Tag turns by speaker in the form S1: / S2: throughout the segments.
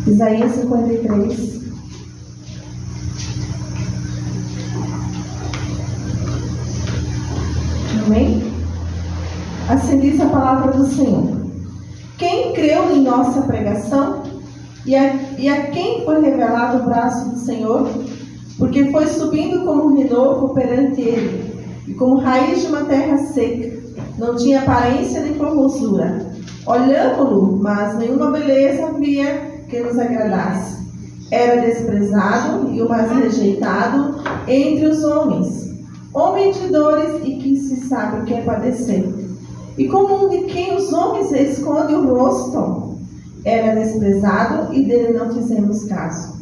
S1: Isaías 53. Amém? Assim diz a palavra do Senhor. Quem creu em nossa pregação? E a quem foi revelado o braço do Senhor? Porque foi subindo como um renovo perante ele, e como raiz de uma terra seca. Não tinha aparência nem formosura. Olhámo-lo, mas nenhuma beleza havia que nos agradasse. Era desprezado e o mais rejeitado entre os homens, homem de dores e que se sabe o que é padecer, e como um de quem os homens escondem o rosto. Era desprezado e dele não fizemos caso.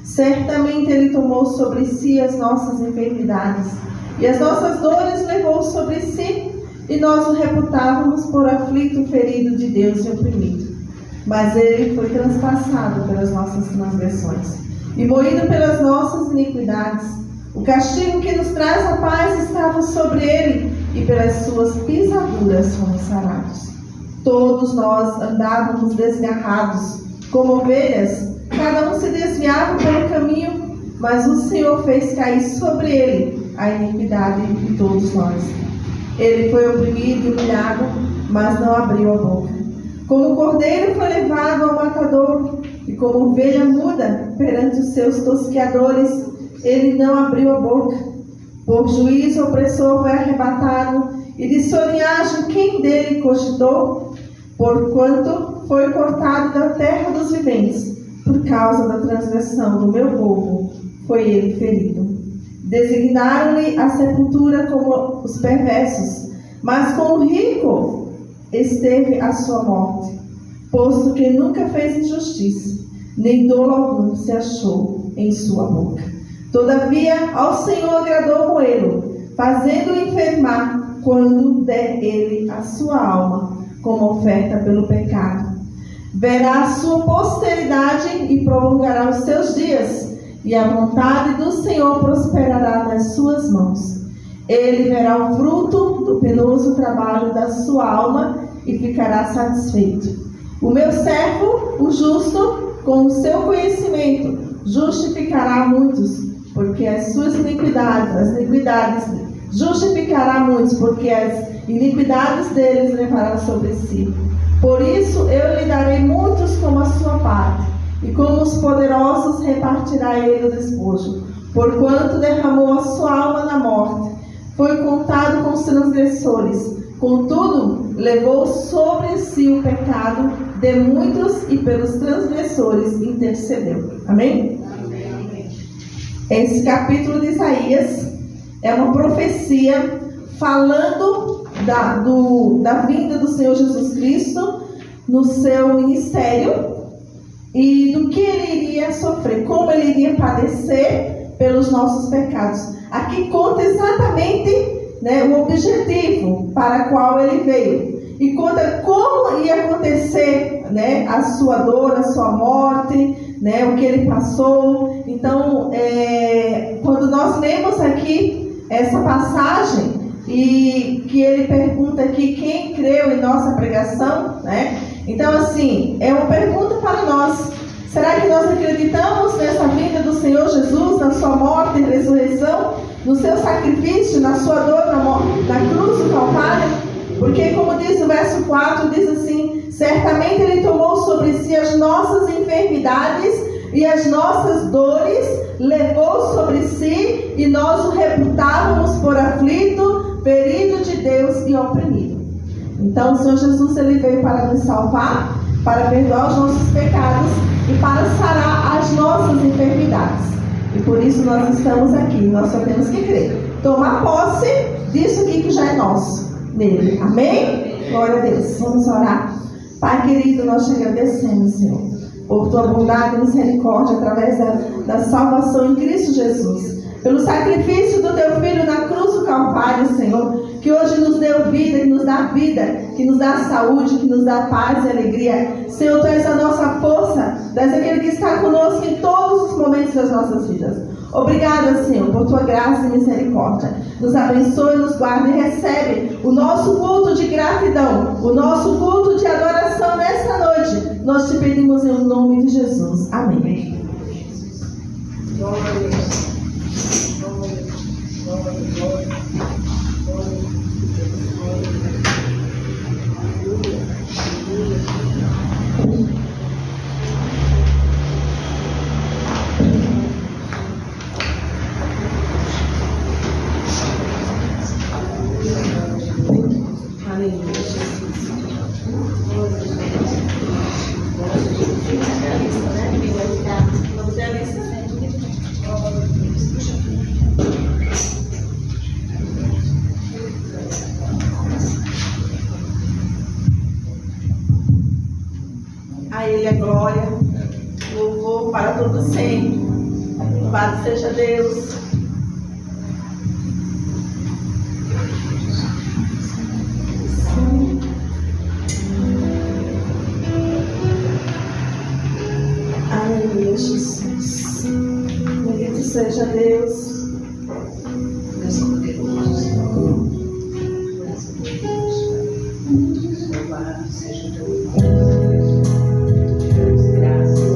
S1: Certamente ele tomou sobre si as nossas enfermidades, e as nossas dores levou sobre si, e nós o reputávamos por aflito, ferido de Deus e oprimido. Mas ele foi transpassado pelas nossas transgressões, e moído pelas nossas iniquidades. O castigo que nos traz a paz estava sobre ele, e pelas suas pisaduras fomos sarados. Todos nós andávamos desgarrados, como ovelhas, cada um se desviava pelo caminho, mas o Senhor fez cair sobre ele a iniquidade de todos nós. Ele foi oprimido e humilhado, mas não abriu a boca. Como cordeiro foi levado ao matadouro, e como ovelha muda perante os seus tosqueadores, ele não abriu a boca. Por juízo opressor foi arrebatado, e de sua linhagem quem dele cogitou? Porquanto foi cortado da terra dos viventes, por causa da transgressão do meu povo, foi ele ferido. Designaram-lhe a sepultura como os perversos, mas com o rico esteve a sua morte, posto que nunca fez injustiça, nem dolo algum se achou em sua boca. Todavia, ao Senhor agradou moê-lo, fazendo-o enfermar, quando der ele a sua alma como oferta pelo pecado. Verá a sua posteridade e prolongará os seus dias, e a vontade do Senhor prosperará nas suas mãos. Ele verá o fruto do penoso trabalho da sua alma e ficará satisfeito. O meu servo, o justo, com o seu conhecimento, justificará muitos, porque as suas iniquidades justificará muitos, porque as iniquidades deles levará sobre si. Por isso eu lhe darei muitos como a sua parte, e como os poderosos repartirá ele o despojo. Porquanto derramou a sua alma na morte, foi contado com os transgressores. Contudo, levou sobre si o pecado de muitos, e pelos transgressores intercedeu. Amém? Amém. Esse capítulo de Isaías é uma profecia falando da vinda do Senhor Jesus Cristo no seu ministério e do que ele iria sofrer, como ele iria padecer pelos nossos pecados. Aqui conta exatamente, o objetivo para o qual ele veio, e conta como ia acontecer, a sua dor, a sua morte, o que ele passou. Então, quando nós lemos aqui essa passagem, e que ele pergunta aqui quem creu em nossa pregação, então assim, é uma pergunta para nós. Será que nós acreditamos nessa vinda do Senhor Jesus, na sua morte e ressurreição, no seu sacrifício, na sua dor na cruz do Calvário? Porque, como diz o verso 4, diz assim: certamente ele tomou sobre si as nossas enfermidades e as nossas dores levou sobre si, e nós o reputávamos por aflito, ferido de Deus e oprimido. Então o Senhor Jesus, ele veio para nos salvar, para perdoar os nossos pecados e para sarar as nossas enfermidades. E por isso nós estamos aqui. Nós só temos que crer, tomar posse disso aqui que já é nosso nele. Amém? Glória a Deus. Vamos orar. Pai querido, nós te agradecemos, Senhor, por tua bondade e misericórdia através da salvação em Cristo Jesus, pelo sacrifício do teu Filho na cruz do Calvário, Senhor, que hoje nos deu vida, que nos dá vida, que nos dá saúde, que nos dá paz e alegria. Senhor, tu és a nossa força, tu és aquele que está conosco em todos os momentos das nossas vidas. Obrigada, Senhor, por tua graça e misericórdia. Nos abençoe, nos guarde e recebe o nosso culto de gratidão, o nosso culto de adoração nesta noite, Nós te pedimos em nome de Jesus. Amém. A Ele é glória, louvor para todo sempre. Louvado seja Deus. Aleluia, Jesus. Bendito seja Deus.
S2: Graças a Deus. Louvado seja o teu nome. Graças a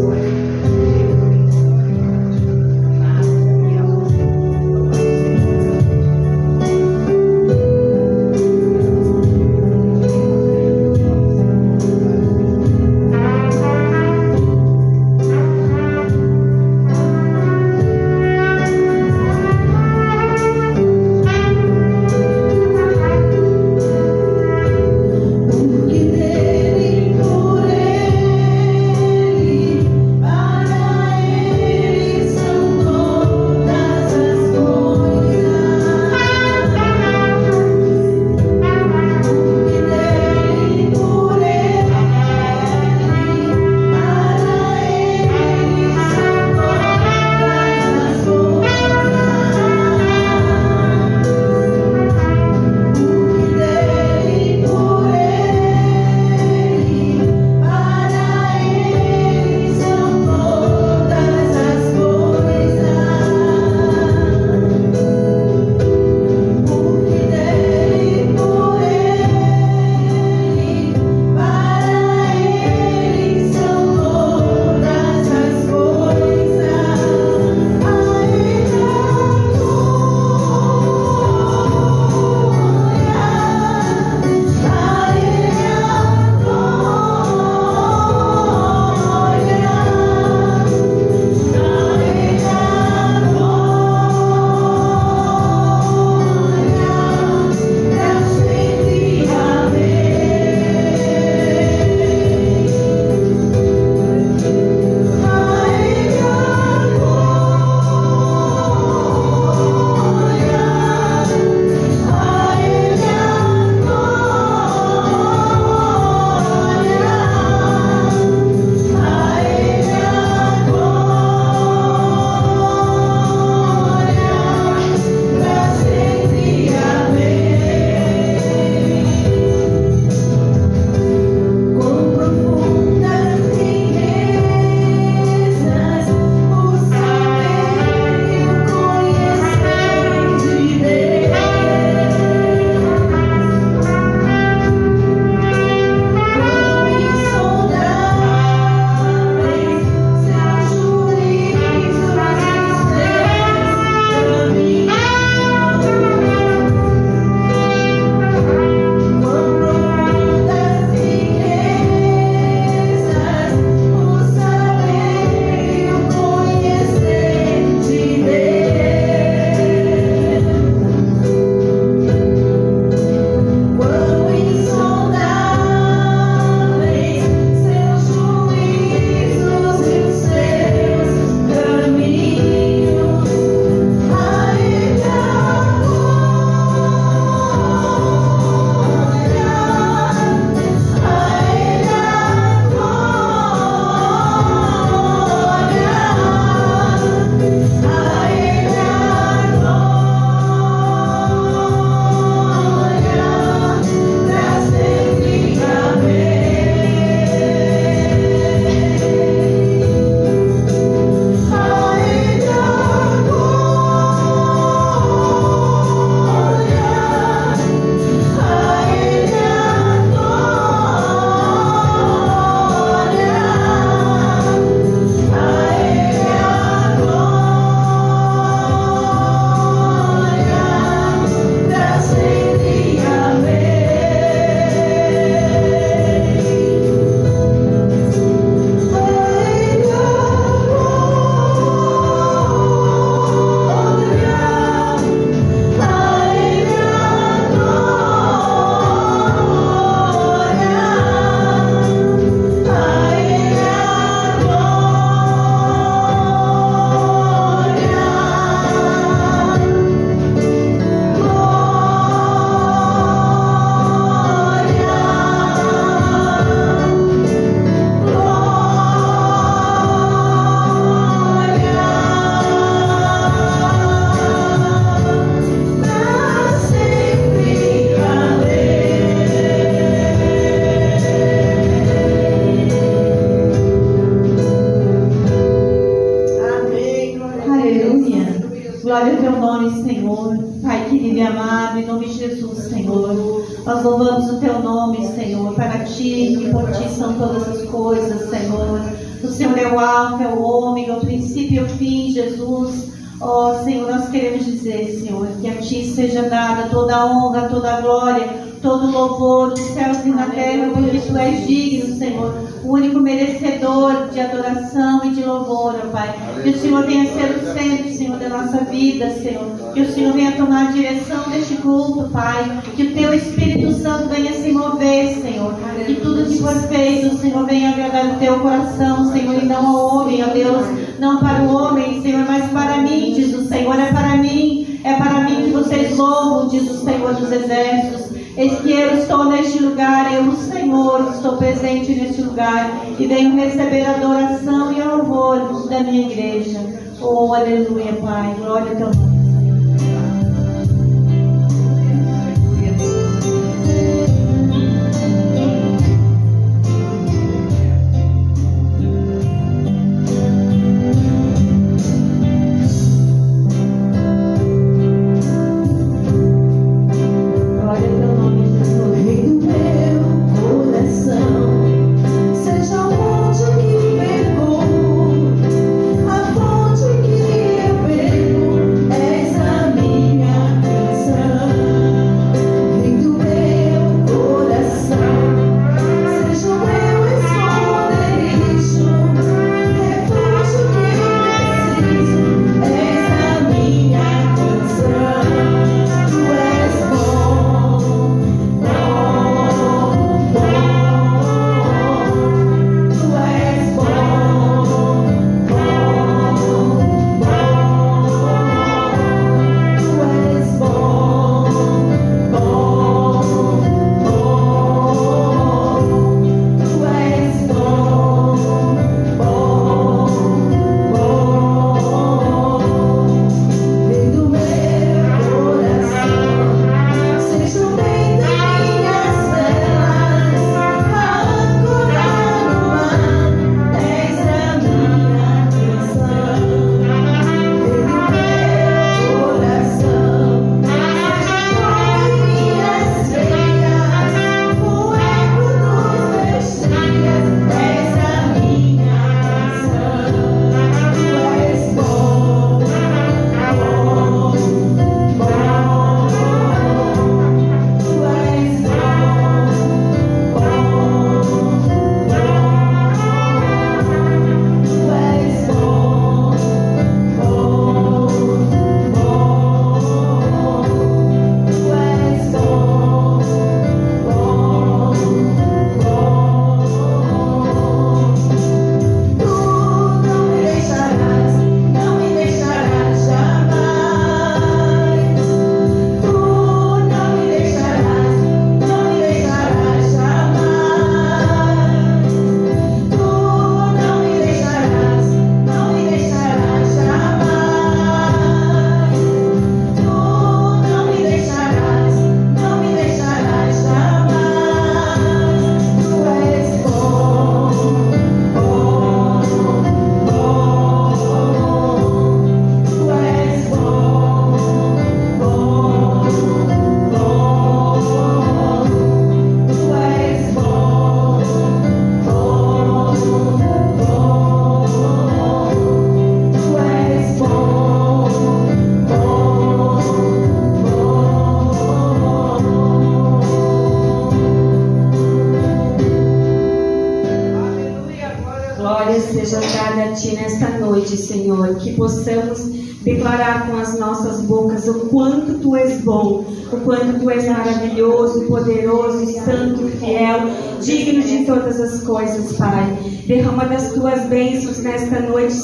S3: nome, Senhor. Pai querido e amado, em nome de Jesus, Senhor. Nós louvamos o teu nome, Senhor. Para ti e por ti são todas as coisas, Senhor. O Senhor é o alfa, é o ômega, o princípio e o fim, Jesus. Ó Senhor, nós queremos dizer, Senhor, que a ti seja dada toda a honra, toda a glória, todo o louvor dos céus e na terra, porque tu és digno, Senhor, o único merecedor de adoração e de louvor, ó Pai. Que o Senhor venha ser o centro, Senhor, da nossa vida, Senhor. Que o Senhor venha tomar a direção deste culto, Pai. Que o teu Espírito Santo venha se mover, Senhor. Que tudo que for feito, Senhor, venha agradar o teu coração, Senhor, e não ao homem, ó Deus. Não para o homem, Senhor, mas para mim, diz o Senhor. É para mim que vocês louvam, diz o Senhor dos Exércitos. Eis que eu estou neste lugar, eu, o Senhor, estou presente neste lugar e venho receber a adoração e a louvor da minha igreja. Oh, aleluia, Pai, glória a teu nome.
S4: Senhor, que possamos declarar com as nossas bocas o quanto Tu és bom, o quanto Tu és maravilhoso, poderoso, santo, fiel, digno de todas as coisas, Pai. Derrama das Tuas bênçãos nesta noite,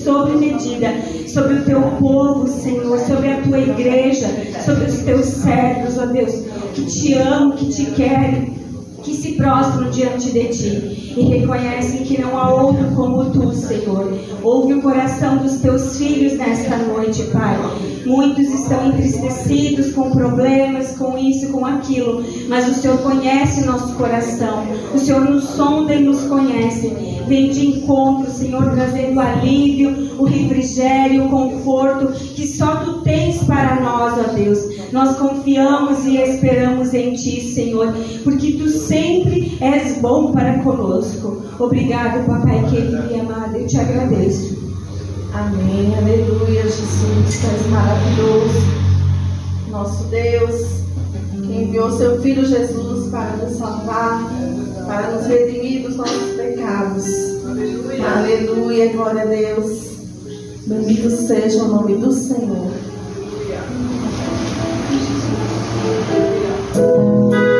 S4: sobre medida, sobre o Teu povo, Senhor, sobre a Tua igreja, sobre os Teus servos, ó Deus, que Te amam, que Te querem. que se prostram diante de Ti e reconhecem que não há outro como Tu, Senhor. Ouve o coração dos Teus filhos nesta noite, Pai. Muitos estão entristecidos com problemas, com isso, com aquilo, mas o Senhor conhece nosso coração. O Senhor nos sonda e nos conhece. Vem de encontro, Senhor, trazendo alívio, o refrigério, o conforto que só Tu tens para nós, ó Deus. Nós confiamos e esperamos em Ti, Senhor, porque Tu sempre és bom para conosco. Obrigado, Papai querido e amado, eu Te agradeço.
S1: Amém, aleluia, Jesus, Tu és maravilhoso, nosso Deus, que enviou Seu Filho Jesus para nos salvar, para nos redimir dos nossos pecados. Aleluia, glória a Deus. Bendito seja o nome do Senhor.
S5: Perdoar.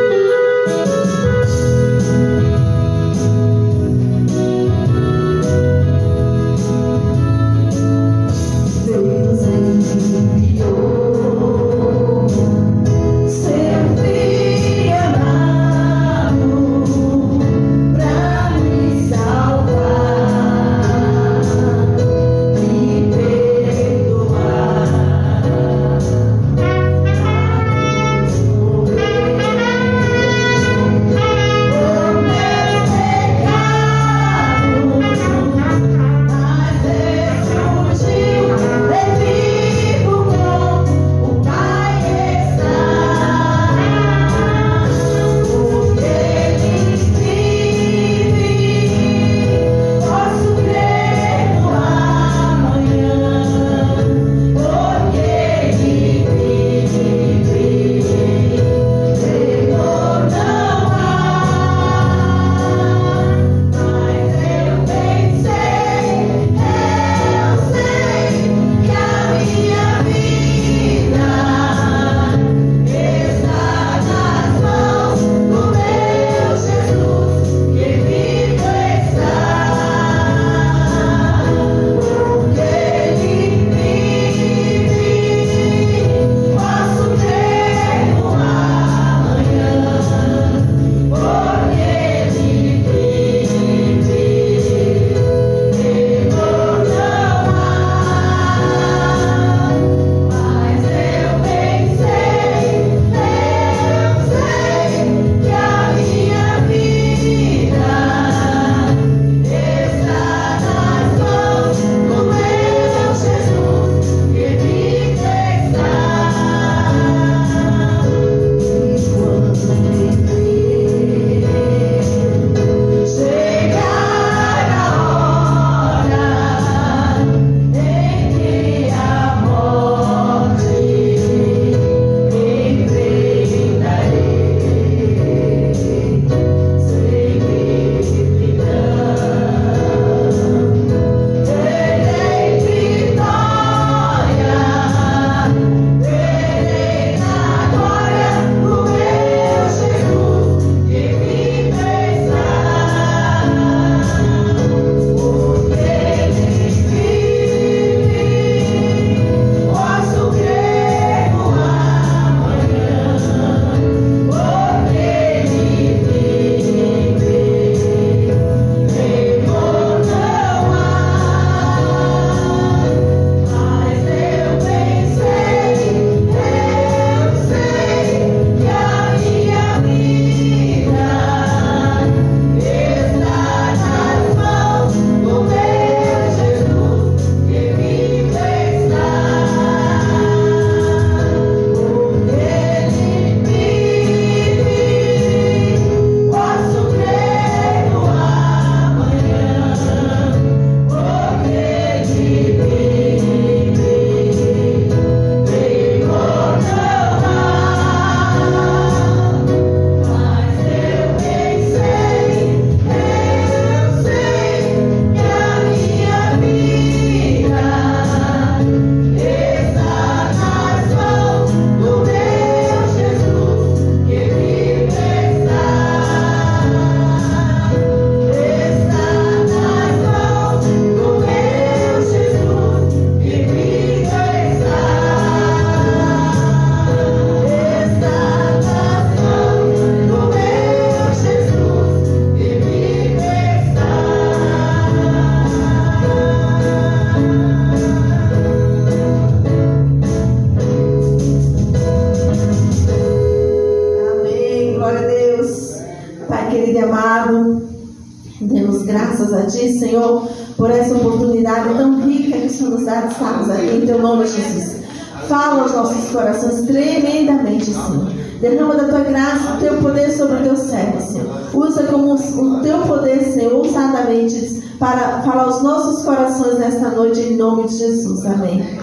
S1: a Ti, Senhor, por essa oportunidade tão rica que o Senhor nos dá de estarmos aqui em Teu nome, Jesus. Fala aos nossos corações tremendamente, Senhor. Derrama da Tua graça, o Teu poder sobre o Teu servo, Senhor. Usa como o Teu poder, Senhor, ousadamente, para falar aos nossos corações nesta noite, em nome de Jesus. Amém.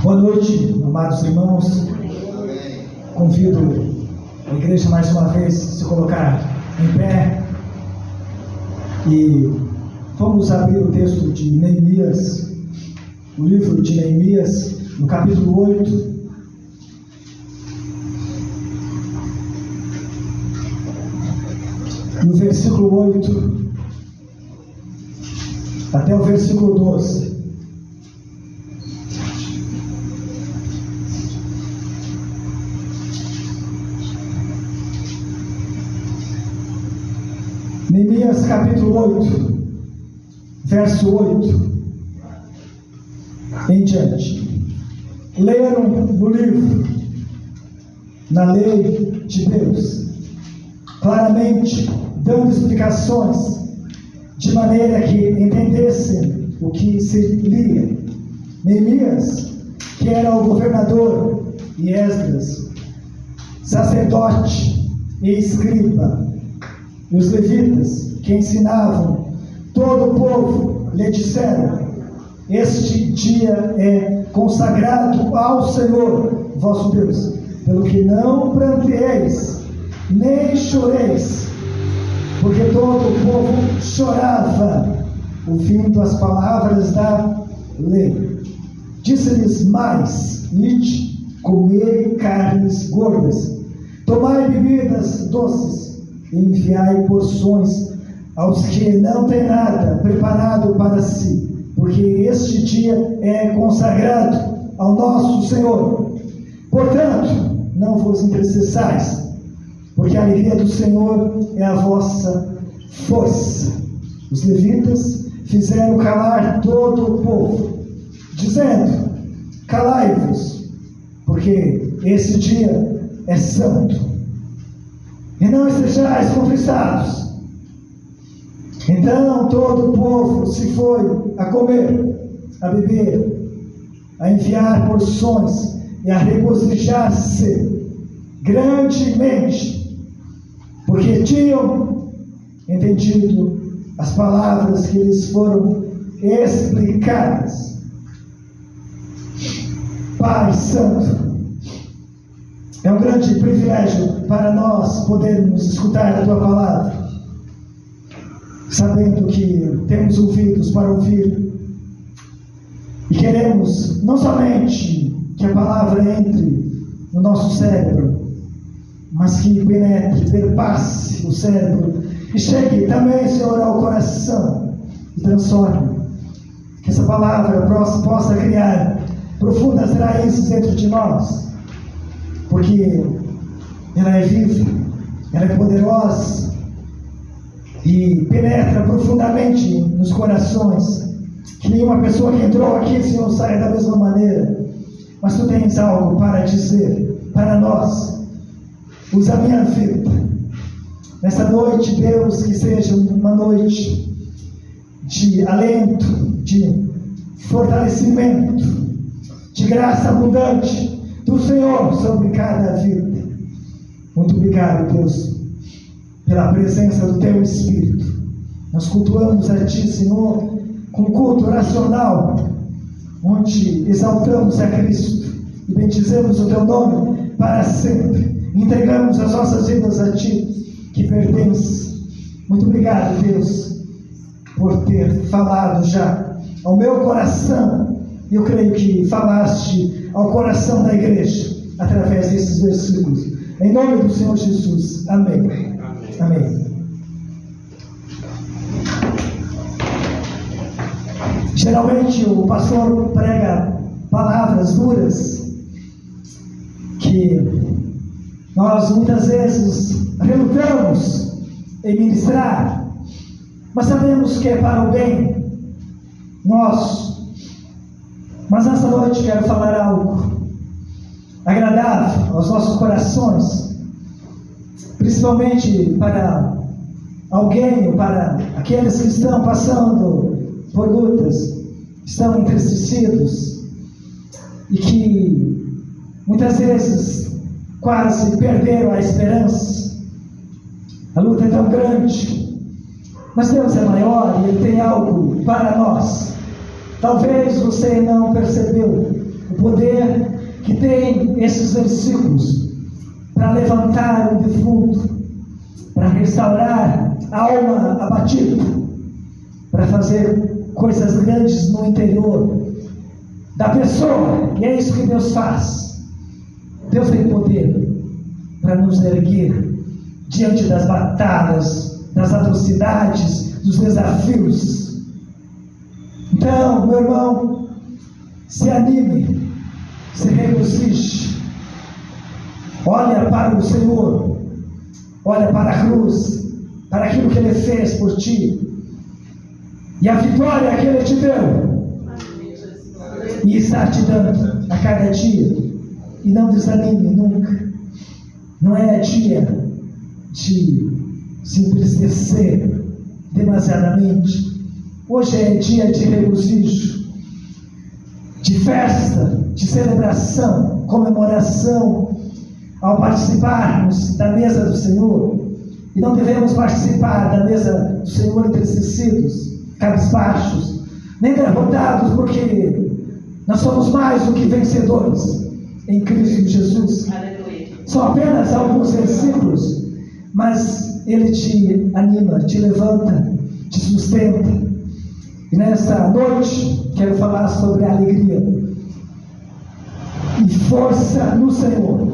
S5: Boa noite, amados irmãos. Convido a igreja mais uma vez a se colocar em pé e vamos abrir o texto de Neemias, o livro de Neemias, no capítulo 8. No versículo 8 até o versículo 12. Neemias capítulo 8, verso 8 em diante. Leram no livro, na lei de Deus, claramente dando explicações, de maneira que entendessem o que se lia. Neemias, que era o governador, e Esdras, sacerdote e escriba, e os levitas, que ensinavam todo o povo, lhe disseram: este dia é consagrado ao Senhor vosso Deus, pelo que não pranteeis, nem choreis, porque todo o povo chorava, ouvindo as palavras da lei. Disse-lhes mais: ide, comei carnes gordas, tomai bebidas doces, e enviai porções aos que não têm nada preparado para si, porque este dia é consagrado ao nosso Senhor. Portanto, não vos entristeçais, porque a alegria do Senhor é a vossa força. Os levitas fizeram calar todo o povo, dizendo: calai-vos, porque esse dia é santo, e não estejais contristados. Então todo o povo se foi a comer, a beber, a enviar porções e a regozijar-se grandemente, porque tinham entendido as palavras que lhes foram explicadas. Pai Santo, é um grande privilégio para nós podermos escutar a Tua palavra, sabendo que temos ouvidos para ouvir, e queremos não somente que a palavra entre no nosso cérebro, mas que penetre, perpasse o cérebro e chegue também, Senhor, ao coração e transforme. Que essa palavra possa criar profundas raízes dentro de nós, porque ela é viva, ela é poderosa e penetra profundamente nos corações, que nenhuma pessoa que entrou aqui, Senhor, saia da mesma maneira. Mas Tu tens algo para dizer para nós. Usa a minha vida nessa noite, Deus, que seja uma noite de alento, de fortalecimento, de graça abundante do Senhor sobre cada vida. Muito obrigado, Deus, pela presença do Teu Espírito. Nós cultuamos a Ti, Senhor, com culto oracional, onde exaltamos a Cristo e bendizemos o Teu nome para sempre. Entregamos as nossas vidas a Ti, que pertence. Muito obrigado, Deus, por ter falado já ao meu coração. Eu creio que falaste ao coração da igreja através desses versículos. Em nome do Senhor Jesus. Amém. Amém. Geralmente o pastor prega palavras duras que nós muitas vezes relutamos em ministrar, mas sabemos que é para o bem nosso. Mas nessa noite quero falar algo agradável aos nossos corações, principalmente para alguém ou para aqueles que estão passando por lutas, estão entristecidos e que muitas vezes quase perderam a esperança. A luta é tão grande, mas Deus é maior e Ele tem algo para nós. Talvez você não percebeu o poder que tem esses versículos para levantar o defunto, para restaurar a alma abatida, para fazer coisas grandes no interior da pessoa. E é isso que Deus faz. Deus tem poder para nos erguer diante das batalhas, das atrocidades, dos desafios. Então, meu irmão, se anime, se regozije, olha para o Senhor, olha para a cruz, para aquilo que Ele fez por ti, e a vitória que Ele te deu, e está te dando a cada dia. E não desanime nunca. Não é dia de se entristecer demasiadamente. Hoje é dia de regozijo, de festa, de celebração, comemoração, ao participarmos da mesa do Senhor. E não devemos participar da mesa do Senhor entristecidos, cabisbaixos, nem derrotados, porque nós somos mais do que vencedores em Cristo Jesus.
S2: Aleluia.
S5: São apenas alguns versículos, mas Ele te anima, te levanta, te sustenta. E nesta noite quero falar sobre a alegria e força no Senhor.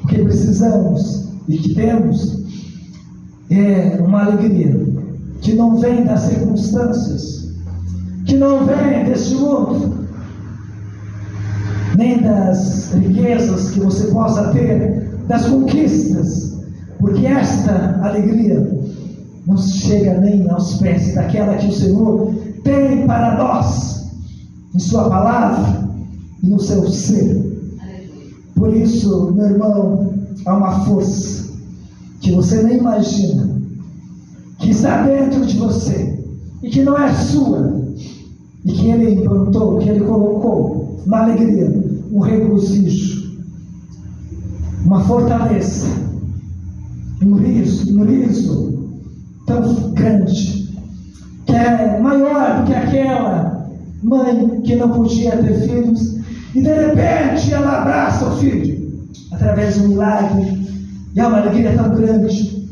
S5: O que precisamos e que temos é uma alegria que não vem das circunstâncias, que não vem deste mundo, nem das riquezas que você possa ter, das conquistas, porque esta alegria não chega nem aos pés daquela que o Senhor tem para nós, em Sua palavra e no seu ser. Por isso, meu irmão, há uma força que você nem imagina, que está dentro de você, e que não é sua, e que Ele implantou, que Ele colocou, uma alegria, um regozijo, uma fortaleza, um riso tão grande, que é maior do que aquela mãe que não podia ter filhos, e de repente ela abraça o filho, através de um milagre, e há uma alegria tão grande,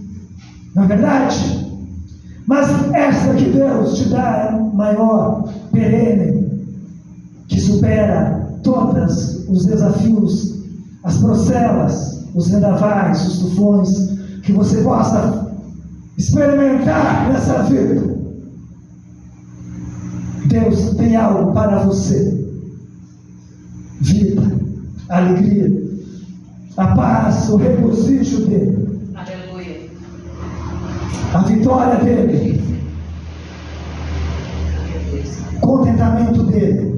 S5: não é verdade? Mas essa que Deus te dá é maior, perene, que supera todos os desafios, as procelas, os vendavais, os tufões que você possa experimentar nessa vida. Deus tem algo para você: vida, alegria, a paz, o regozijo dele,
S2: Aleluia.
S5: a vitória dele, contentamento dele.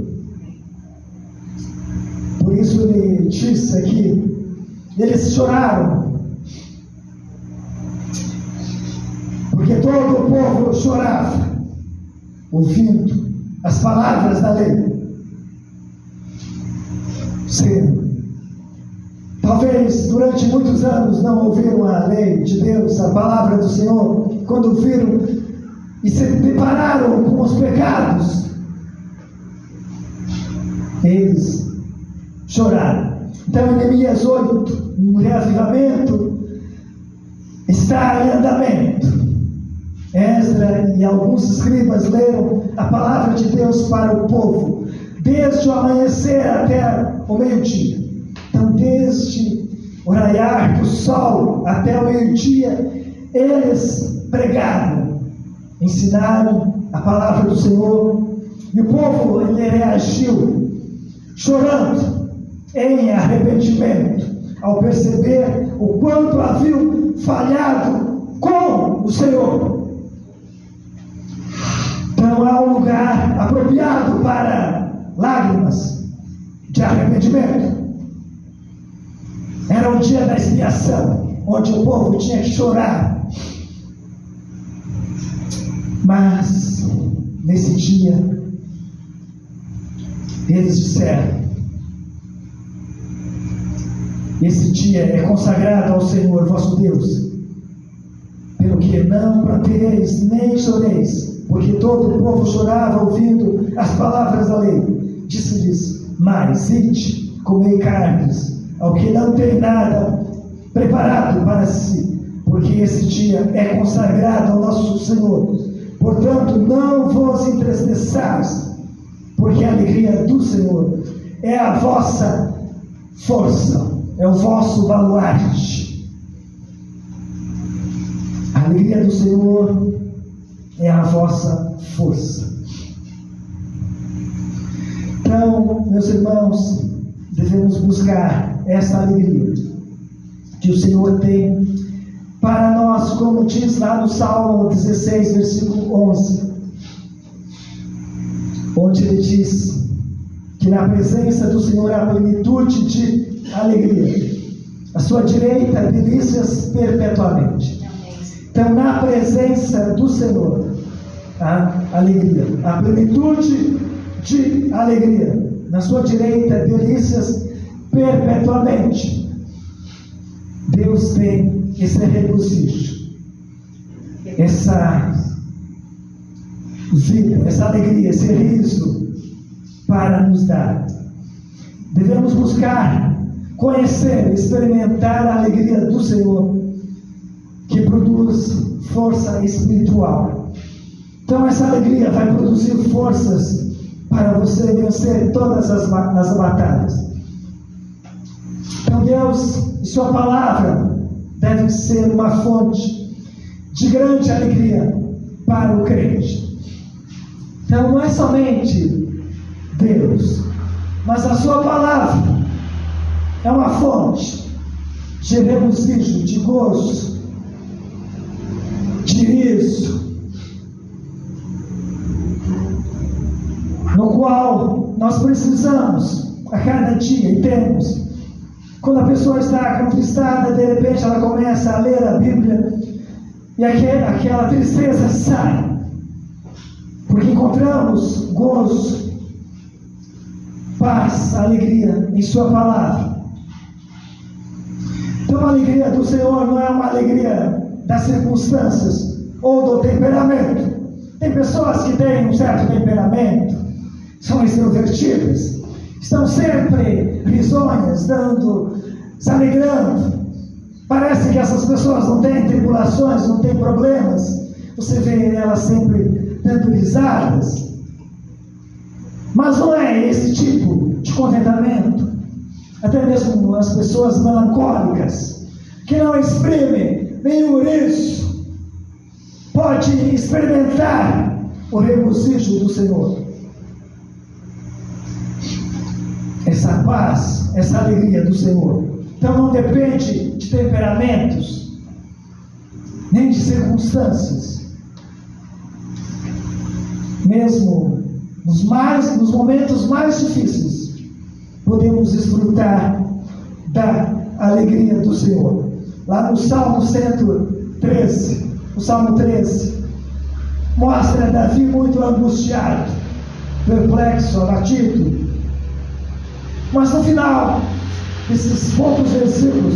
S5: Por isso ele disse aqui, eles choraram, porque todo o povo chorava, ouvindo as palavras da lei. Sim. Talvez durante muitos anos não ouviram a lei de Deus, a palavra do Senhor. Quando viram e se depararam com os pecados, eles choraram. Então, em Neemias 8, um reavivamento está em andamento. Esdra e alguns escribas leram a palavra de Deus para o povo, desde o amanhecer até o meio-dia. Então, desde o raiar do sol até o meio-dia, eles pregaram, ensinaram a palavra do Senhor, e o povo ele reagiu chorando em arrependimento ao perceber o quanto haviam falhado com o Senhor. Então há um lugar apropriado para lágrimas de arrependimento. Era o dia da expiação, onde o povo tinha que chorar. Mas nesse dia eles disseram: esse dia é consagrado ao Senhor vosso Deus, pelo que não pranteeis nem choreis, porque todo o povo chorava ouvindo as palavras da lei. Disse-lhes: mas ide, comei carnes, ao que não tem nada preparado para si, porque esse dia é consagrado ao nosso Senhor. Portanto, não vos entristeçais, porque a alegria do Senhor é a vossa força, é o vosso baluarte. A alegria do Senhor é a vossa força. Então, meus irmãos, devemos buscar essa alegria que o Senhor tem para nós, como diz lá no Salmo 16, versículo 11, onde ele diz que na presença do Senhor há plenitude de alegria, à sua direita delícias perpetuamente. Então, na presença do Senhor há alegria, a plenitude de alegria, na sua direita delícias perpetuamente. Deus tem esse regozijo, essa vida, essa alegria, esse riso para nos dar. Devemos buscar, conhecer, experimentar a alegria do Senhor, que produz força espiritual. Então essa alegria vai produzir forças para você vencer todas as batalhas. Então Deus e sua palavra devem ser uma fonte de grande alegria para o crente. Então não é somente Deus, mas a sua palavra é uma fonte de regozijo, de gozo, de riso, no qual nós precisamos a cada dia e temos. Quando a pessoa está contristada, de repente ela começa a ler a Bíblia e aquela tristeza sai, porque encontramos gozo, paz, alegria em sua palavra. Então a alegria do Senhor não é uma alegria das circunstâncias ou do temperamento. Tem pessoas que têm um certo temperamento, são extrovertidas, estão sempre risonhas, se alegrando. Parece que essas pessoas não têm tribulações, não têm problemas. Você vê elas sempre dando risadas. Mas não é esse tipo de contentamento. Até mesmo as pessoas melancólicas, que não exprimem nenhum riso, pode experimentar o regozijo do Senhor. Essa paz, essa alegria do Senhor. Então não depende de temperamentos, nem de circunstâncias. Mesmo nos momentos mais difíceis, podemos desfrutar da alegria do Senhor. Lá no Salmo 113, o Salmo 13, mostra Davi muito angustiado, perplexo, abatido. Mas no final, esses poucos versículos,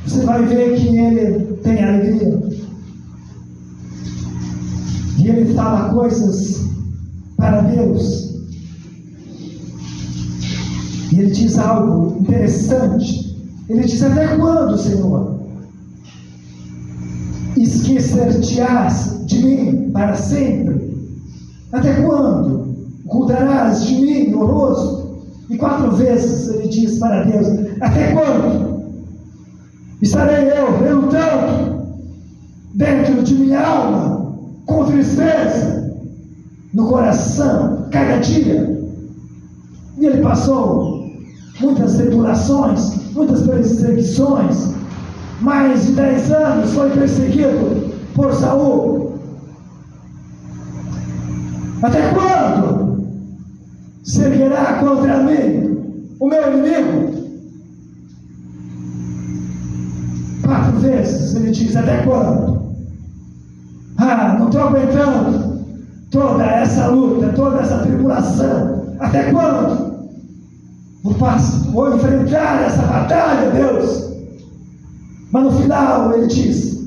S5: você vai ver que ele tem alegria. E ele fala coisas para Deus. E ele diz algo interessante. Ele diz: até quando, Senhor? Esquecer-te-ás de mim para sempre? Até quando ocultarás de mim o rosto? E 4 vezes ele diz para Deus: até quando estarei eu relutando dentro de minha alma, com tristeza no coração, cada dia? E ele passou muitas tribulações, muitas perseguições. Mais de 10 anos foi perseguido por Saul. Até quando se erguerá contra mim o meu inimigo? 4 vezes ele diz: até quando? Não estou aguentando toda essa luta, toda essa tribulação. Até quando? Vou enfrentar essa batalha, Deus. Mas no final ele diz: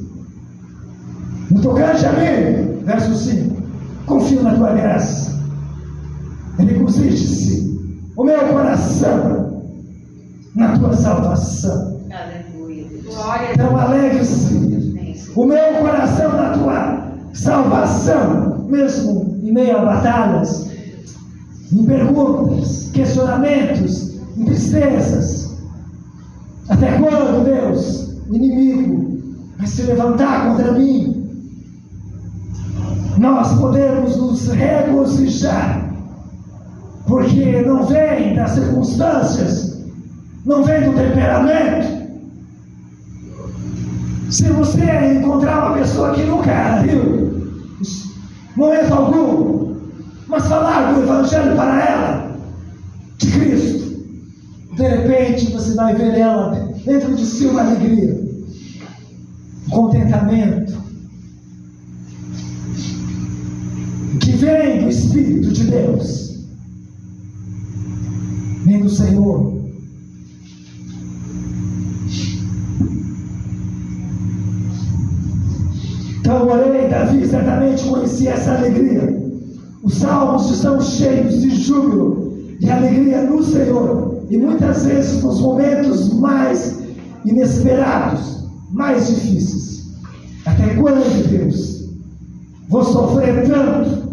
S5: no tocante a mim, verso 5, confio na tua graça. Regozije-se o meu coração na tua salvação.
S2: Aleluia.
S5: Então alegre-se o meu coração na tua salvação, mesmo em meio a batalhas, em perguntas, questionamentos, em tristezas. Até quando, Deus, o inimigo vai se levantar contra mim? Nós podemos nos regozijar, porque não vem das circunstâncias, não vem do temperamento. Se você encontrar uma pessoa que nunca viu, momento algum, mas falar do Evangelho para ela, de Cristo, de repente você vai ver ela dentro de si uma alegria, um contentamento, que vem do Espírito de Deus, vem do Senhor. Então orei, Davi certamente conhecia essa alegria. Os salmos estão cheios de júbilo e alegria no Senhor. E muitas vezes nos momentos mais inesperados, mais difíceis. Até quando, Deus, vou sofrer tanto?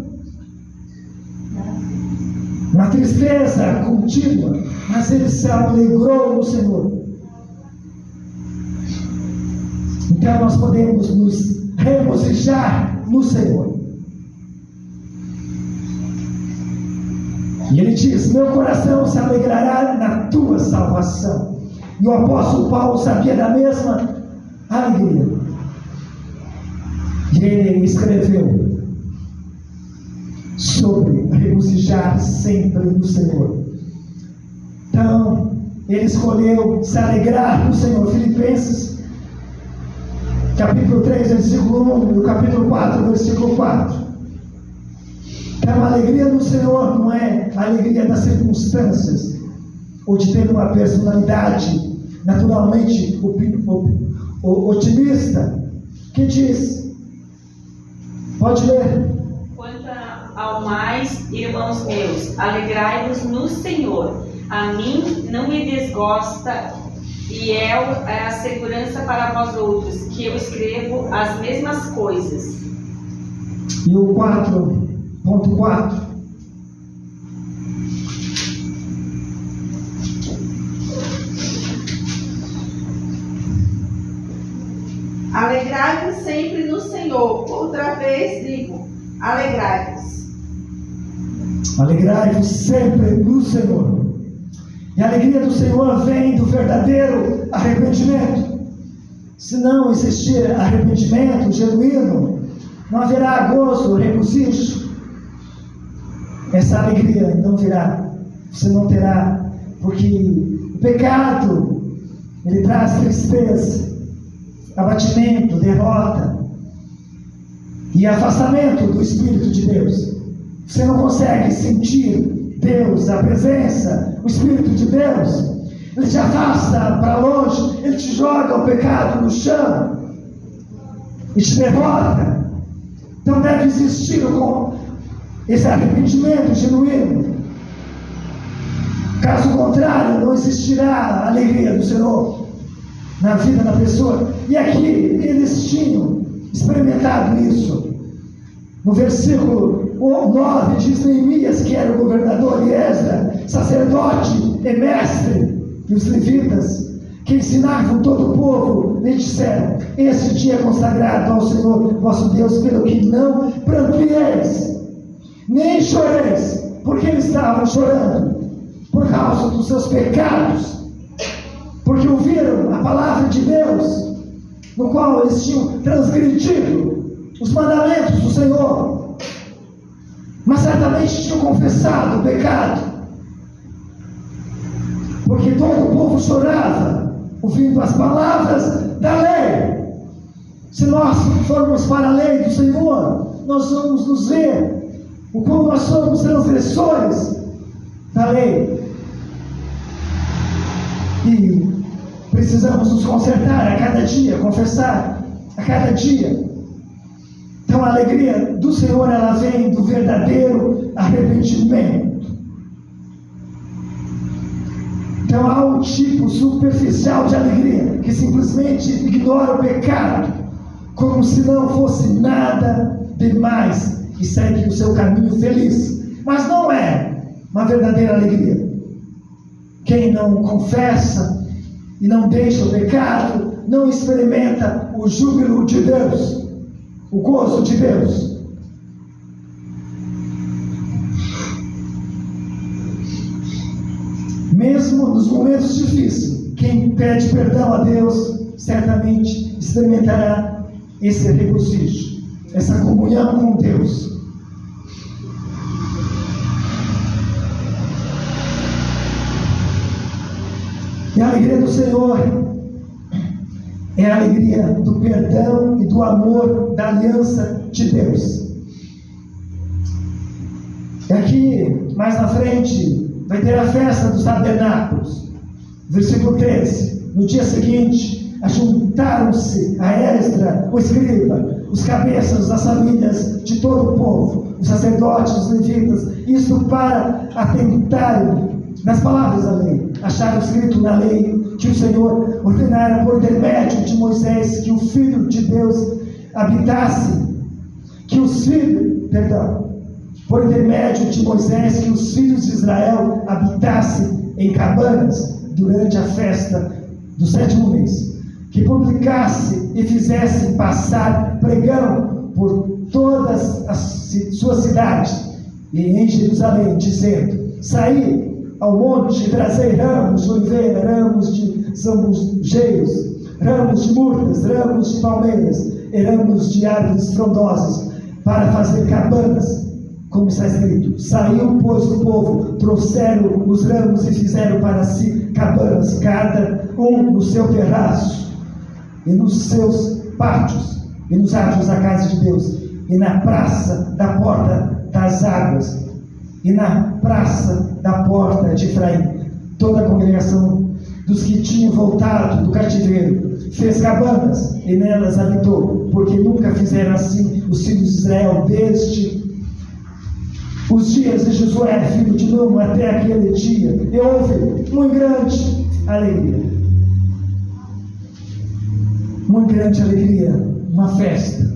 S5: Uma tristeza contínua, mas ele se alegrou no Senhor. Então nós podemos nos regozijar no Senhor. E ele diz: meu coração se alegrará na tua salvação. E o apóstolo Paulo sabia da mesma alegria. E ele escreveu sobre regozijar sempre no Senhor. Então, ele escolheu se alegrar no Senhor. Filipenses capítulo 3, versículo 1 e o capítulo 4, versículo 4. Então, a alegria do Senhor não é a alegria das circunstâncias, ou de ter uma personalidade naturalmente otimista, que diz, pode ler.
S4: Quanto ao mais, irmãos meus, alegrai-vos no Senhor. A mim não me desgosta, e é a segurança para vós outros, que eu escrevo as mesmas coisas.
S5: E o 4.4.
S1: Alegrai-vos sempre no Senhor. Outra vez digo, alegrai-vos.
S5: Alegrai-vos sempre no Senhor. E a alegria do Senhor vem do verdadeiro arrependimento. Se não existir arrependimento genuíno, não haverá gozo, regozijo. Essa alegria não virá. Você não terá, porque o pecado, ele traz tristeza, abatimento, derrota e afastamento do Espírito de Deus. você não consegue sentir Deus, a presença, o Espírito de Deus, ele te afasta para longe, ele te joga o pecado no chão e te derrota. Então deve existir esse arrependimento genuíno. Caso contrário, não existirá a alegria do Senhor na vida da pessoa. E aqui eles tinham experimentado isso. No versículo 9 diz Neemias, que era o governador, e Esdra, sacerdote e mestre, e os levitas, que ensinavam todo o povo, lhe disseram: este dia é consagrado ao Senhor vosso Deus, pelo que não pranteeis, nem choreis, porque eles estavam chorando por causa dos seus pecados, porque ouviram a palavra de Deus, no qual eles tinham transgredido os mandamentos do Senhor, mas certamente tinham confessado o pecado, porque todo o povo chorava ouvindo as palavras da lei. Se nós formos para a lei do Senhor, nós vamos nos ver o como nós somos transgressores da lei, e precisamos nos consertar a cada dia, confessar a cada dia. Então a alegria do Senhor, ela vem do verdadeiro arrependimento. Então há um tipo superficial de alegria que simplesmente ignora o pecado, como se não fosse nada demais, e segue o seu caminho feliz. Mas não é uma verdadeira alegria. Quem não confessa e não deixa o pecado, não experimenta o júbilo de Deus, o gozo de Deus. Mesmo nos momentos difíceis, quem pede perdão a Deus, certamente experimentará esse regozijo, essa comunhão com Deus. E a alegria do Senhor é a alegria do perdão e do amor da aliança de Deus. E aqui, mais na frente, vai ter a festa dos tabernáculos. Versículo 13. No dia seguinte, ajuntaram-se a Esdra, o escriba, os cabeças das famílias de todo o povo, os sacerdotes, os levitas, isto para atentarem nas palavras da lei. Acharam escrito na lei que o Senhor ordenara por intermédio de Moisés que o Filho de Deus habitasse, por intermédio de Moisés que os filhos de Israel habitassem em cabanas durante a festa do 7º mês, que publicasse e fizesse passar pregão por todas as suas cidades e em Jerusalém, dizendo: saí ao monte e trazei ramos de oliveira, ramos de zambujeiros, ramos de murtas, ramos de palmeiras e ramos de árvores frondosas, para fazer cabanas, como está escrito. Saiu, pois, o povo, trouxeram os ramos e fizeram para si cabanas, cada um no seu terraço, e nos seus pátios, e nos átrios da casa de Deus, e na praça da porta das águas, e na praça da porta de Efraim. Toda a congregação dos que tinham voltado do cativeiro fez cabanas e nelas habitou, porque nunca fizeram assim os filhos de Israel desde os dias de Josué, filho de Num, até aquele dia. E houve muito grande alegria, muito grande alegria, uma festa.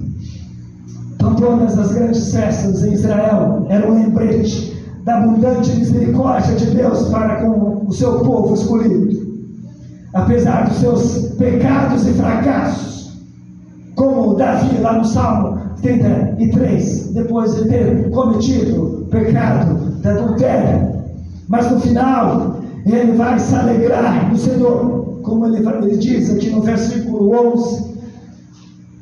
S5: Então todas as grandes festas em Israel eram um lembrete da abundante misericórdia de Deus para com o seu povo escolhido, apesar dos seus pecados e fracassos, como Davi lá no Salmo 33, depois de ter cometido o pecado de adultério, mas no final ele vai se alegrar no Senhor, como ele diz aqui no versículo 11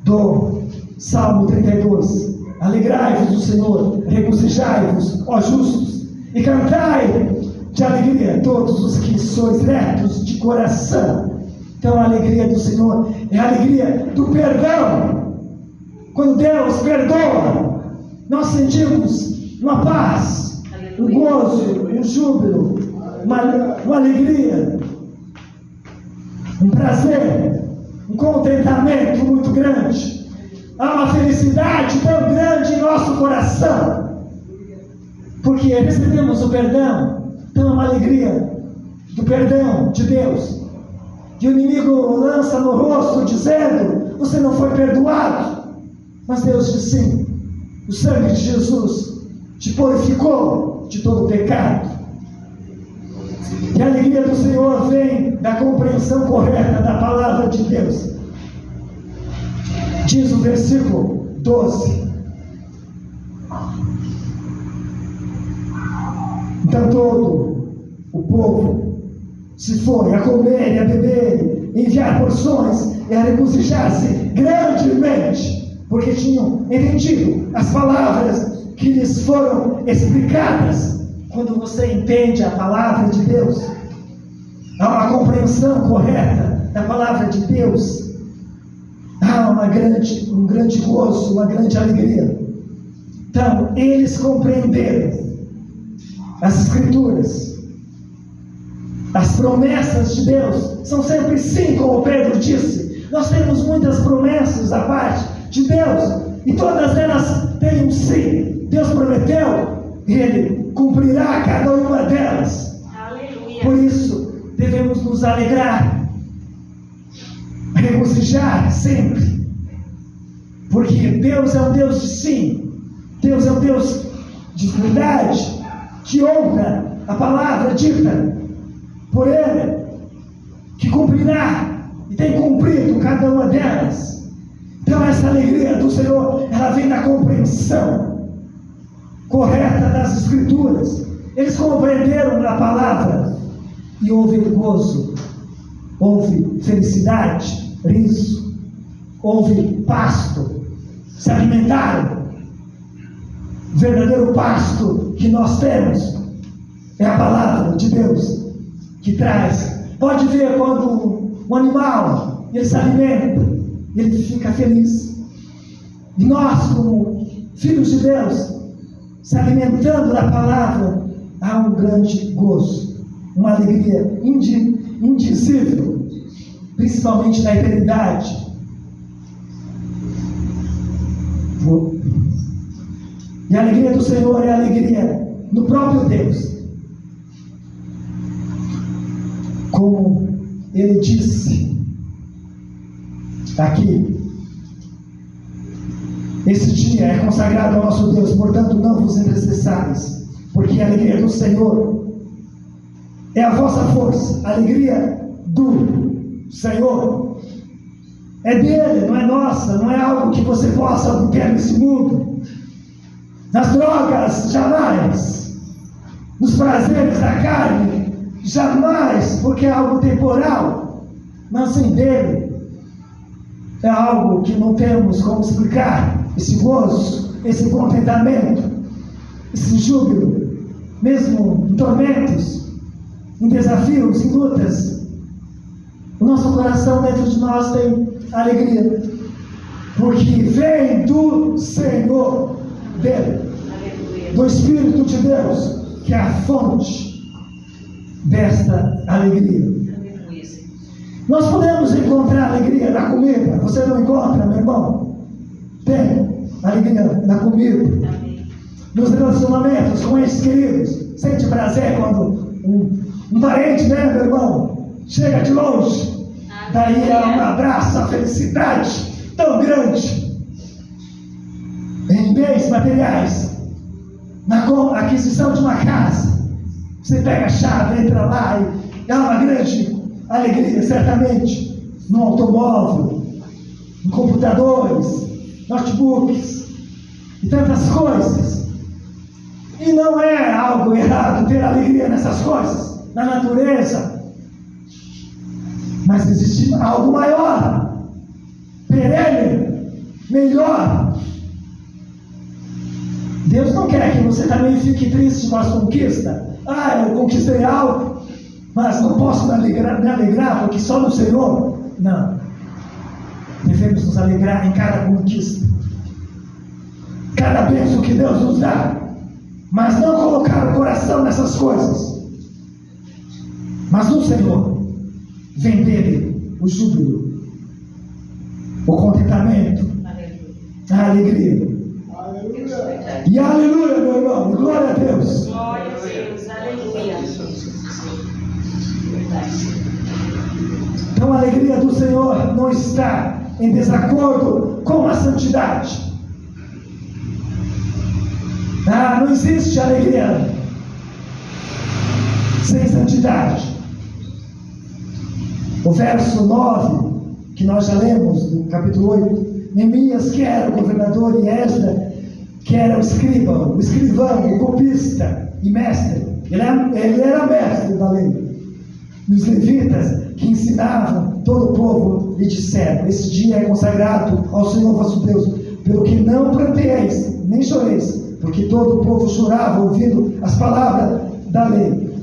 S5: do Salmo 32: alegrai-vos do Senhor, regozijai-vos, ó justos, e cantai de alegria todos os que sois retos de coração. Então a alegria do Senhor é a alegria do perdão. Quando Deus perdoa, nós sentimos uma paz, um gozo, um júbilo, uma alegria, um prazer, um contentamento muito grande. Há uma felicidade tão grande em nosso coração, porque recebemos o perdão. Então é uma alegria do perdão de Deus. E o inimigo lança no rosto dizendo: você não foi perdoado. Mas Deus diz sim. O sangue de Jesus te purificou de todo pecado. E a alegria do Senhor vem da compreensão correta da palavra de Deus. Diz o versículo 12: então todo o povo se foi a comer e a beber, enviar porções e a regozijar-se grandemente, porque tinham entendido as palavras que lhes foram explicadas. Quando você entende a palavra de Deus, há uma compreensão correta da palavra de Deus, há um grande gozo, uma grande alegria. Então, eles compreenderam as Escrituras. As promessas de Deus são sempre sim, como Pedro disse. Nós temos muitas promessas da parte de Deus, e todas elas têm um sim. Deus prometeu, e Ele cumprirá cada uma delas.
S4: Aleluia.
S5: Por isso, devemos nos alegrar, regozijar sempre, porque Deus é um Deus de sim. Deus é um Deus de verdade, que honra a palavra dita por Ele, que cumprirá e tem cumprido cada uma delas. Então essa alegria do Senhor, ela vem da compreensão correta das Escrituras. Eles compreenderam a palavra e houve gozo, houve felicidade, riso, houve pasto, se alimentaram. O verdadeiro pasto que nós temos é a palavra de Deus, que traz. Pode ver quando um animal, ele se alimenta, ele fica feliz. E nós, como filhos de Deus, se alimentando da palavra, há um grande gozo, uma alegria indizível, principalmente na eternidade. E a alegria do Senhor é a alegria no próprio Deus. Como Ele disse aqui, esse dia é consagrado ao nosso Deus, portanto não vos entristeçais, porque a alegria do Senhor é a vossa força. A alegria do Senhor é dele, não é nossa, não é algo que você possa obter nesse mundo. Nas drogas, jamais. Nos prazeres da carne, jamais, porque é algo temporal. Mas sem dele, é algo que não temos como explicar. Esse gozo, esse contentamento, esse júbilo, mesmo em tormentos, em desafios, em lutas, o nosso coração dentro de nós tem alegria, porque vem do Senhor, dele, do Espírito de Deus, que é a fonte desta alegria. Nós podemos encontrar alegria na comida. Você não encontra, meu irmão? Tem alegria na comida, nos relacionamentos com entes queridos. Sente prazer quando um parente, né, meu irmão, chega de longe. Daí há um abraço, a felicidade tão grande. Em bens materiais, na aquisição de uma casa, você pega a chave, entra lá e há uma grande alegria, certamente, no automóvel, em computadores, notebooks e tantas coisas. E não é algo errado ter alegria nessas coisas, na natureza, mas existe algo maior, perene, melhor. Deus não quer que você também fique triste com as conquistas. Eu conquistei algo, mas não posso me alegrar porque só no Senhor. Não. Devemos nos alegrar em cada conquista, cada bênção que Deus nos dá. mas não colocaram o coração nessas coisas. Mas no Senhor vem dele o júbilo, o contentamento, a alegria. E aleluia, meu irmão, glória a Deus.
S4: Glória a Deus, aleluia.
S5: Então a alegria do Senhor não está em desacordo com a santidade. Não existe alegria sem santidade. O verso 9, que nós já lemos, do capítulo 8, Neemias, que era o governador, e Esdras, que era o escrivão, o copista e mestre. Ele era mestre da lei. E os levitas, que ensinavam todo o povo, lhe disseram: esse dia é consagrado ao Senhor vosso Deus, pelo que não pranteeis, nem choreis, porque todo o povo chorava ouvindo as palavras da lei.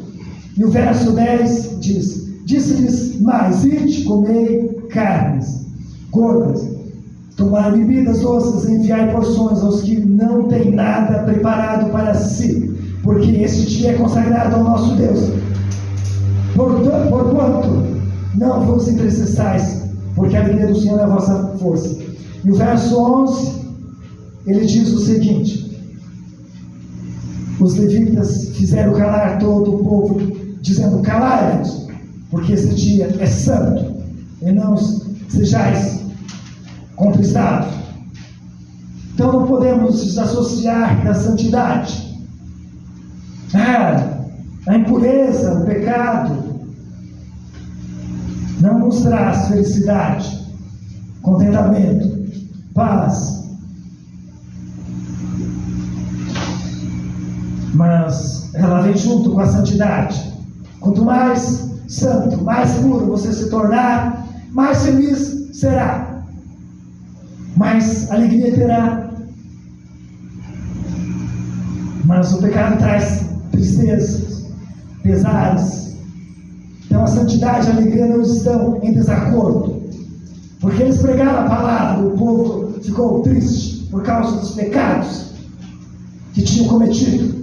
S5: E o verso 10 diz: disse-lhes mais: ide, comei carnes gordas, tomai bebidas doces, enviai porções aos que não têm nada preparado para si, porque este dia é consagrado ao nosso Deus. Porquanto não vos entristeçais, porque a alegria do Senhor é a vossa força. E o verso 11, ele diz o seguinte: os levitas fizeram calar todo o povo, dizendo: calai-vos, porque esse dia é santo, e não sejais contristados. Então não podemos desassociar da santidade. A impureza, o pecado, não nos traz felicidade, contentamento, paz. Mas ela vem junto com a santidade. Quanto mais santo, mais puro você se tornar, mais feliz será, mais alegria terá. Mas o pecado traz tristezas, pesares. Então a santidade e a alegria não estão em desacordo, porque eles pregaram a palavra e o povo ficou triste por causa dos pecados que tinham cometido.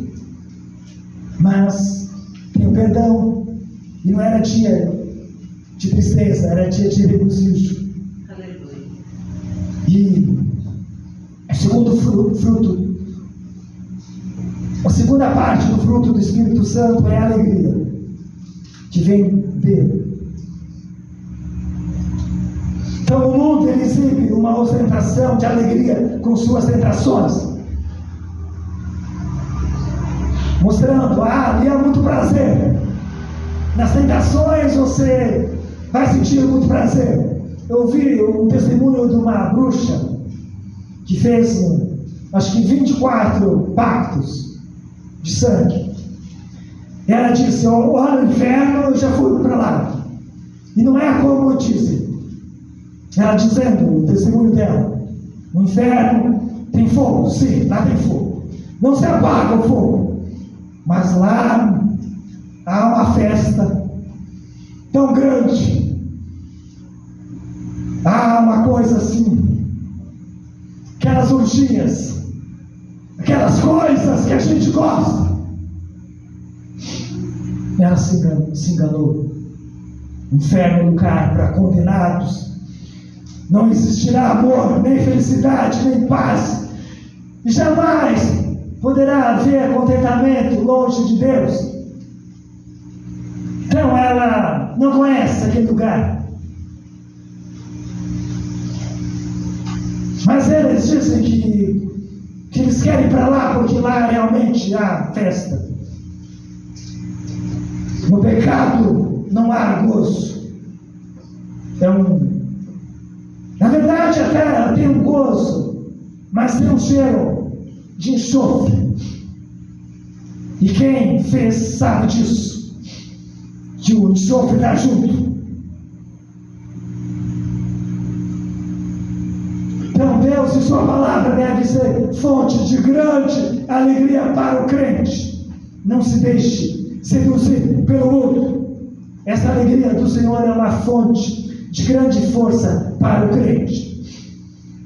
S5: Mas tem o perdão, e não era dia de tristeza, era dia de regozijo. E o segundo fruto, a segunda parte do fruto do Espírito Santo é a alegria, que vem dele. Então o mundo ele exibe uma ostentação de alegria com suas tentações, mostrando: ali há muito prazer. Nas tentações você vai sentir muito prazer. Eu vi um testemunho de uma bruxa que fez, acho que 24 pactos de sangue. E ela disse: olha, no inferno eu já fui para lá. E não é como eu disse. Ela dizendo, o testemunho dela: no inferno tem fogo, sim, lá tem fogo. Não se apaga o fogo, mas lá há uma festa tão grande. Há uma coisa assim, aquelas orgias, aquelas coisas que a gente gosta. Ela se enganou. Inferno no lugar para condenados. Não existirá amor, nem felicidade, nem paz. E jamais poderá haver contentamento longe de Deus. Então ela não conhece aquele lugar. Mas eles dizem que eles querem ir para lá porque lá realmente há festa. No pecado não há gozo. Na verdade até tem um gozo, mas tem um cheiro de enxofre. E quem fez sabe disso, que o enxofre está junto. Então Deus e sua palavra deve ser fonte de grande alegria para o crente. Não se deixe seduzir pelo mundo. Essa alegria do Senhor é uma fonte de grande força para o crente.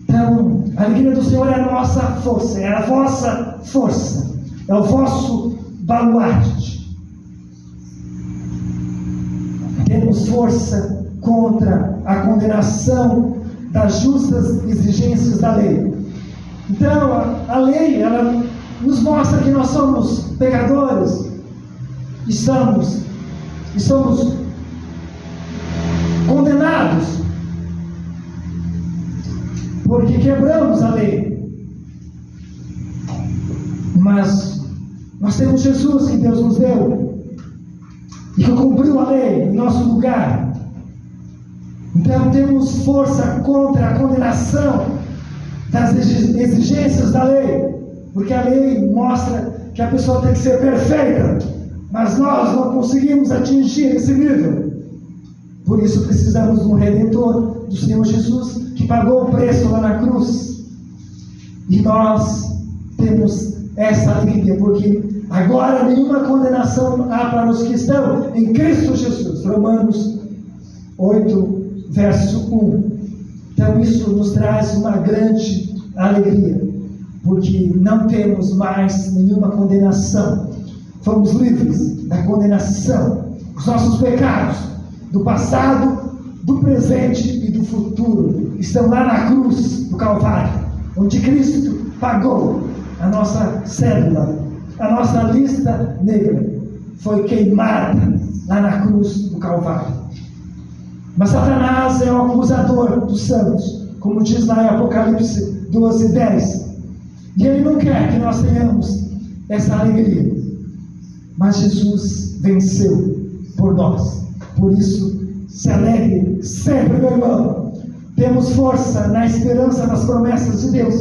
S5: Então, a alegria do Senhor é a nossa força, é a vossa força. é o vosso baluarte. Temos força contra a condenação das justas exigências da lei. Então, a lei, ela nos mostra que nós somos pecadores e somos condenados porque quebramos a lei. Mas nós temos Jesus que Deus nos deu e que cumpriu a lei em nosso lugar. Então temos força contra a condenação das exigências da lei, porque a lei mostra que a pessoa tem que ser perfeita, mas nós não conseguimos atingir esse nível. Por isso precisamos de um Redentor, do Senhor Jesus, que pagou o preço lá na cruz. E nós temos essa alegria, porque agora nenhuma condenação há para os que estão em Cristo Jesus. Romanos 8, verso 1. Então isso nos traz uma grande alegria, porque não temos mais nenhuma condenação. Fomos livres da condenação. Os nossos pecados do passado, do presente e do futuro estão lá na cruz do Calvário, onde Cristo pagou a nossa cédula, a nossa lista negra foi queimada lá na cruz do Calvário. Mas Satanás é o acusador dos santos, como diz lá em Apocalipse 12:10. E ele não quer que nós tenhamos essa alegria. Mas Jesus venceu por nós. Por isso, se alegre sempre, meu irmão. Temos força na esperança das promessas de Deus.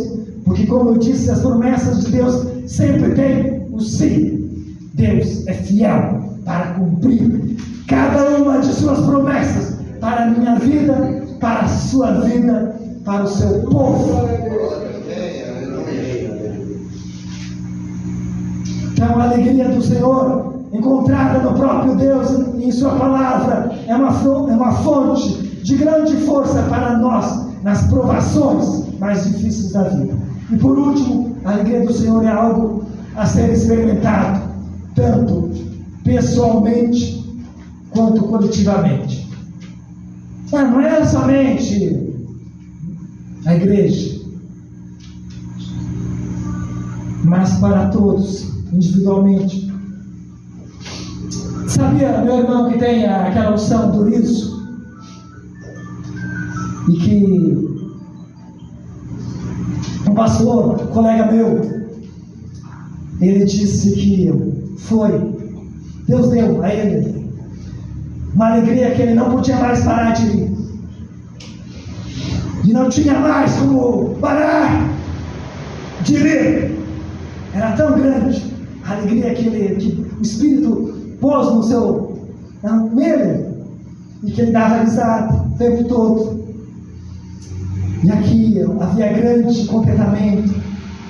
S5: Porque, como eu disse, as promessas de Deus sempre têm o sim. Deus é fiel para cumprir cada uma de suas promessas para a minha vida, para a sua vida, para o seu povo. Então, a alegria do Senhor, encontrada no próprio Deus em sua palavra, é uma fonte de grande força para nós nas provações mais difíceis da vida. E por último, a alegria do Senhor é algo a ser experimentado, tanto pessoalmente quanto coletivamente. Não é somente a igreja, mas para todos, individualmente. Sabia, meu irmão, que tem aquela unção do riso? E que um pastor, um colega meu, ele disse que Deus deu a ele uma alegria que ele não podia mais parar de rir. E não tinha mais como parar de rir. Era tão grande a alegria que o Espírito pôs nele, e que ele dava risada o tempo todo. E aqui havia grande contentamento,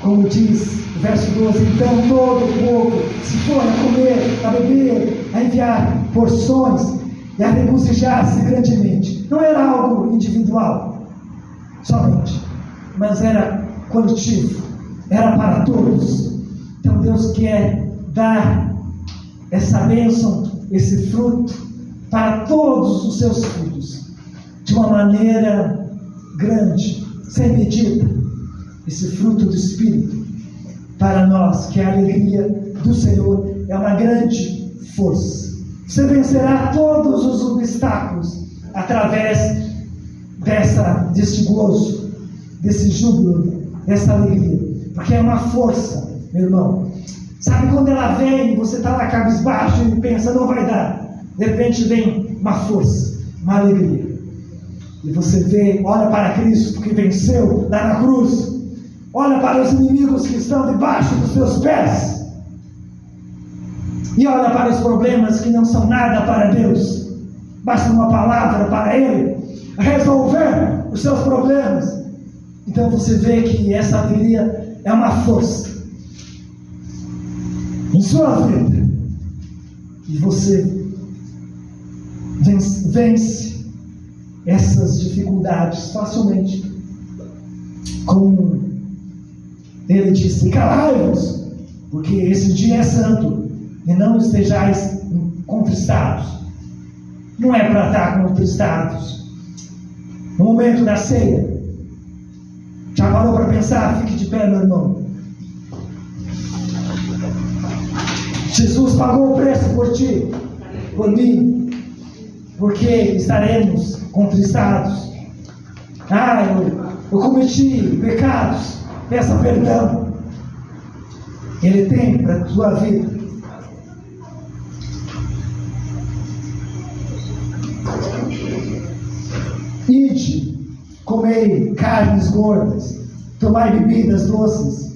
S5: como diz o verso 12: então todo o povo se foi a comer, a beber, a enviar porções e a regozijar-se grandemente. Não era algo individual somente, mas era coletivo, era para todos. Então Deus quer dar essa bênção, esse fruto, para todos os seus filhos, de uma maneira grande, sem medida. Esse fruto do Espírito, para nós, que é a alegria do Senhor, é uma grande força. Você vencerá todos os obstáculos através desse gozo, desse júbilo, dessa alegria, porque é uma força, meu irmão. Sabe quando ela vem, você está lá cabisbaixo e pensa, não vai dar. De repente vem uma força, uma alegria. E você olha para Cristo que venceu lá na cruz. Olha para os inimigos que estão debaixo dos seus pés. E olha para os problemas que não são nada para Deus. Basta uma palavra para Ele resolver os seus problemas. Então você vê que essa alegria é uma força em sua vida, e você vence essas dificuldades facilmente, como ele disse: calai-vos, porque esse dia é santo, e não estejais contristados. Não é para estar contristados. No momento da ceia, já parou para pensar? Fique de pé, meu irmão. Jesus pagou o preço por ti, por mim, porque estaremos contristados. Eu cometi pecados, peça perdão. Ele tem para a tua vida. Ide, comei carnes gordas, tomai bebidas doces,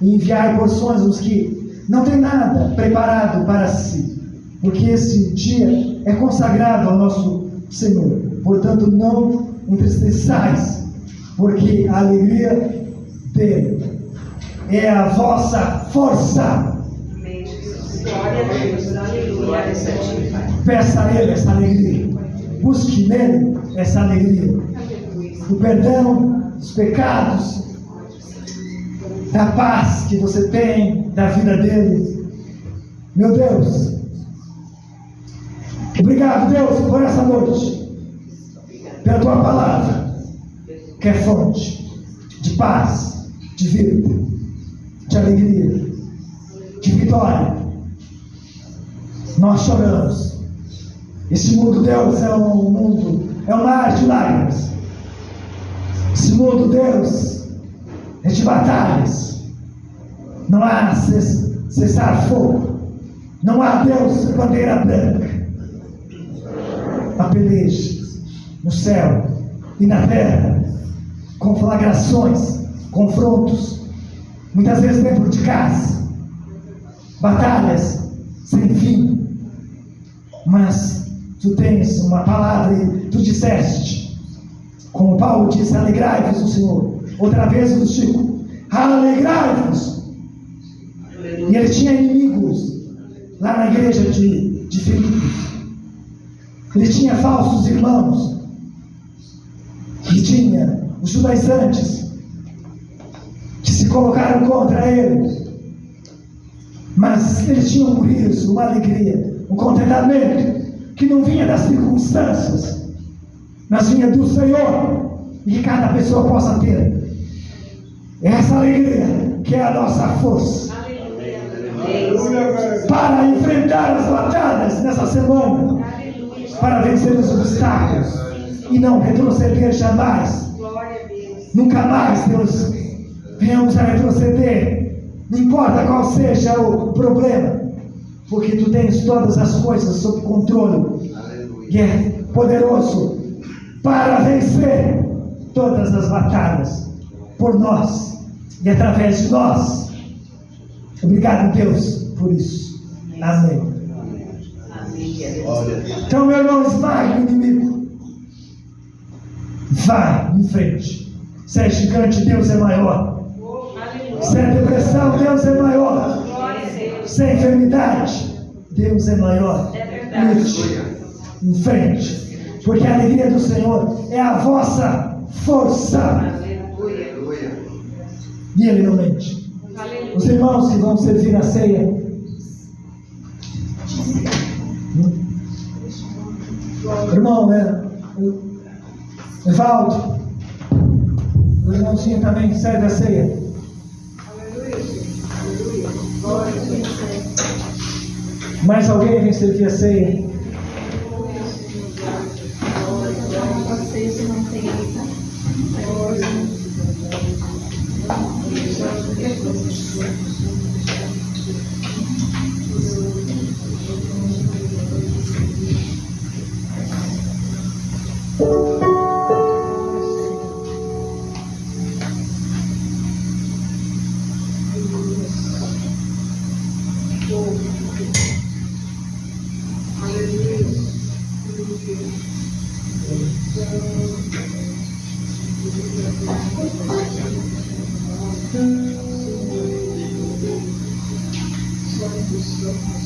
S5: e enviai porções aos que não têm nada preparado para si, porque esse dia é consagrado ao nosso Senhor. Portanto, não entristeçais, porque a alegria dele é a vossa força.
S2: Glória a Deus, aleluia,
S5: Peça a Ele essa alegria, busque nele essa alegria, o perdão dos pecados, da paz que você tem, da vida dele. Meu Deus, obrigado, Deus, por essa noite, pela tua palavra, que é fonte de paz, de vida, de alegria, de vitória. Nós choramos. Esse mundo, Deus, é um mar de lágrimas. Esse mundo, Deus, é de batalhas. Não há cessar fogo. Não há, Deus, bandeira branca. Há pelejas no céu e na terra, conflagrações, confrontos, muitas vezes dentro de casa, batalhas sem fim. Mas tu tens uma palavra e tu disseste, como Paulo disse, alegrai-vos no Senhor. Outra vez eu digo, alegrai-vos. E ele tinha inimigos lá na igreja de Filipe. Ele tinha falsos irmãos. E tinha os judaizantes que se colocaram contra ele. Mas ele tinha um riso, uma alegria, um contentamento que não vinha das circunstâncias, mas vinha do Senhor. E que cada pessoa possa ter essa alegria, que é a nossa força para enfrentar as batalhas nessa semana, para vencer os obstáculos e não retroceder jamais. Nunca mais, Deus, venhamos a retroceder, não importa qual seja o problema, porque tu tens todas as coisas sob controle. E é poderoso para vencer todas as batalhas por nós e através de nós. Obrigado, Deus, por isso. Amém. Então, meu irmão, esmague o inimigo. Vai em frente. Se é gigante, Deus é maior. Se é depressão, Deus é maior. Se é enfermidade, Deus é maior. Lute em frente, porque a alegria do Senhor é a vossa força. E Ele não mente. Os irmãos que vão servir a ceia, irmão, Evaldo, o irmãozinho também serve a ceia. Mais alguém vem servir a ceia?
S6: Aleluia.